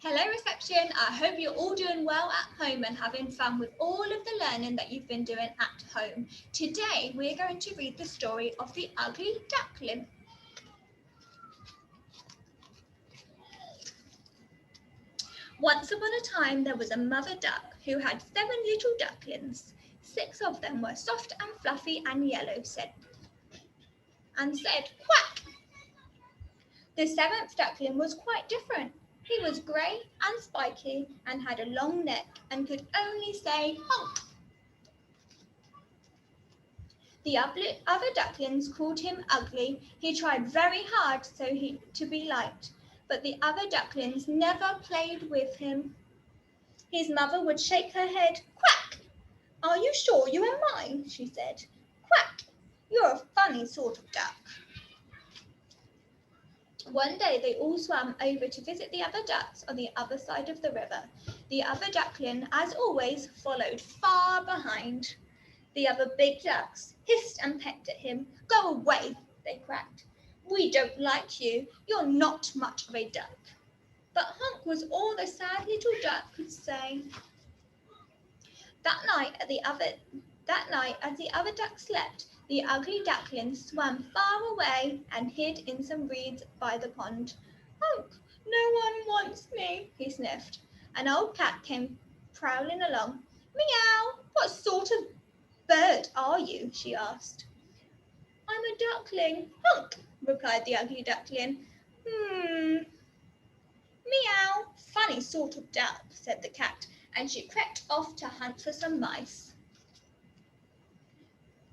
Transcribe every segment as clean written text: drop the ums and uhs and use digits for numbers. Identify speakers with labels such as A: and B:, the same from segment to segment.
A: Hello reception, I hope you're all doing well at home and having fun with all of the learning that you've been doing at home. Today we're going to read the story of the ugly duckling. Once upon a time there was a mother duck who had 7 little ducklings. 6 of them were soft and fluffy and yellow, said quack. The 7th duckling was quite different. He was grey and spiky and had a long neck and could only say honk. The other ducklings called him ugly. He tried very hard to be liked, but the other ducklings never played with him. His mother would shake her head. Quack! Are you sure you are mine? She said. Quack! You're a funny sort of duck. One day they all swam over to visit the other ducks on the other side of the river. The other duckling, as always, followed far behind. The other big ducks hissed and pecked at him. Go away, they cried. We don't like you. You're not much of a duck. But honk was all the sad little duck could say. That night, as the other ducks slept, the ugly duckling swam far away and hid in some reeds by the pond. Honk, no one wants me, he sniffed. An old cat came prowling along. Meow, what sort of bird are you? She asked. I'm a duckling. Honk, replied the ugly duckling. Meow, funny sort of duck, said the cat, and she crept off to hunt for some mice.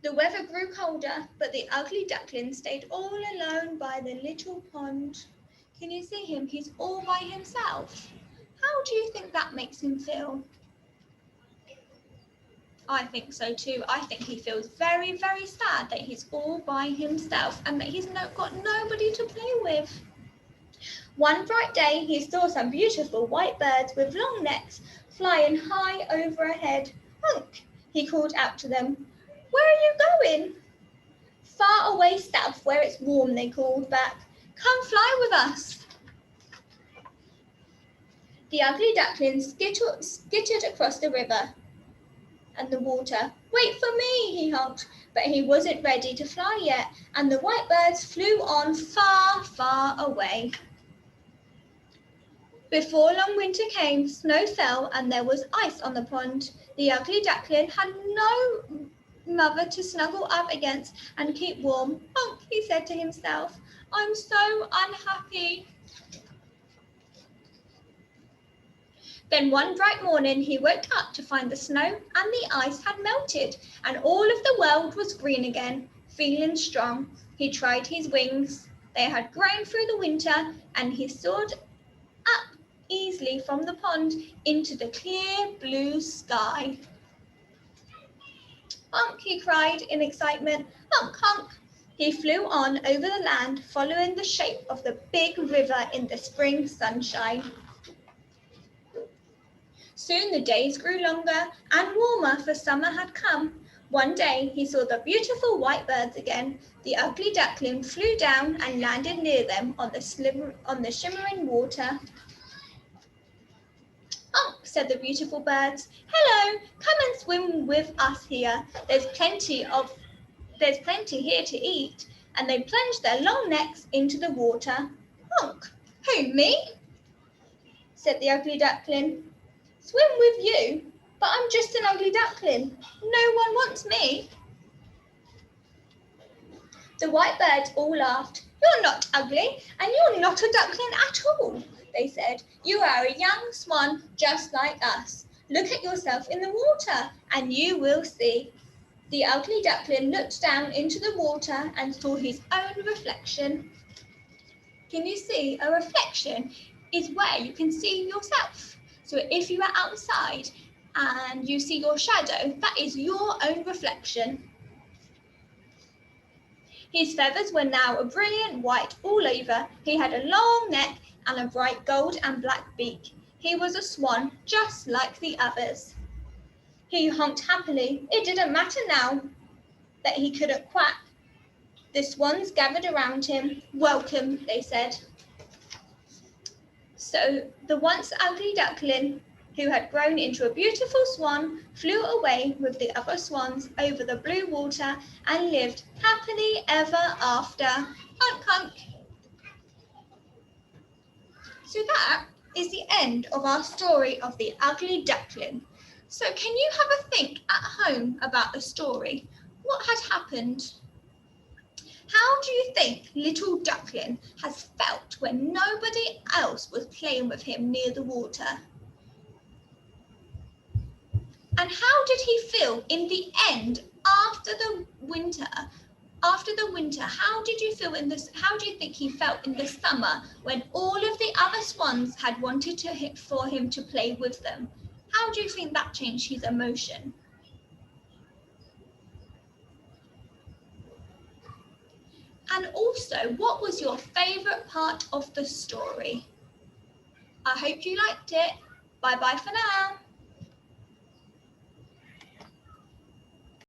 A: The weather grew colder, but the ugly duckling stayed all alone by the little pond. Can you see him? He's all by himself. How do you think that makes him feel? I think so too. I think he feels very, very sad that he's all by himself and that he's got nobody to play with. One bright day, he saw some beautiful white birds with long necks flying high overhead. Honk, he called out to them. Where are you going? Far away south where it's warm, they called back. Come fly with us. The ugly duckling skittered across the river and the water. Wait for me, he honked, but he wasn't ready to fly yet, and the white birds flew on far, far away. Before long winter came, snow fell, and there was ice on the pond. The ugly duckling had no mother to snuggle up against and keep warm. Honk, he said to himself, I'm so unhappy. Then one bright morning he woke up to find the snow and the ice had melted and all of the world was green again. Feeling strong, he tried his wings. They had grown through the winter and he soared up easily from the pond into the clear blue sky. Honk, he cried in excitement. Honk, honk. He flew on over the land, following the shape of the big river in the spring sunshine. Soon the days grew longer and warmer, for summer had come. One day he saw the beautiful white birds again. The ugly duckling flew down and landed near them on the shimmering water. Honk, said the beautiful birds. Hello, come and swim with us here. There's plenty here to eat. And they plunged their long necks into the water. Honk, who, me? Said the ugly duckling. Swim with you? But I'm just an ugly duckling. No one wants me. The white birds all laughed. You're not ugly, and you're not a duckling at all, they said. You are a young swan just like us. Look at yourself in the water, and you will see. The ugly duckling looked down into the water and saw his own reflection. Can you see? A reflection is where you can see yourself. So if you are outside and you see your shadow, that is your own reflection. His feathers were now a brilliant white all over. He had a long neck and a bright gold and black beak. He was a swan, just like the others. He honked happily. It didn't matter now that he couldn't quack. The swans gathered around him. Welcome, they said. So the once ugly duckling, who had grown into a beautiful swan, flew away with the other swans over the blue water and lived happily ever after. Honk, honk. So that is the end of our story of the ugly duckling. So can you have a think at home about the story? What had happened? How do you think little duckling has felt when nobody else was playing with him near the water? And how did he feel in the end after the winter? How did you feel in this? How do you think he felt in the summer when all of the other swans had wanted for him to play with them? How do you think that changed his emotion? And also, what was your favourite part of the story? I hope you liked it. Bye bye for now.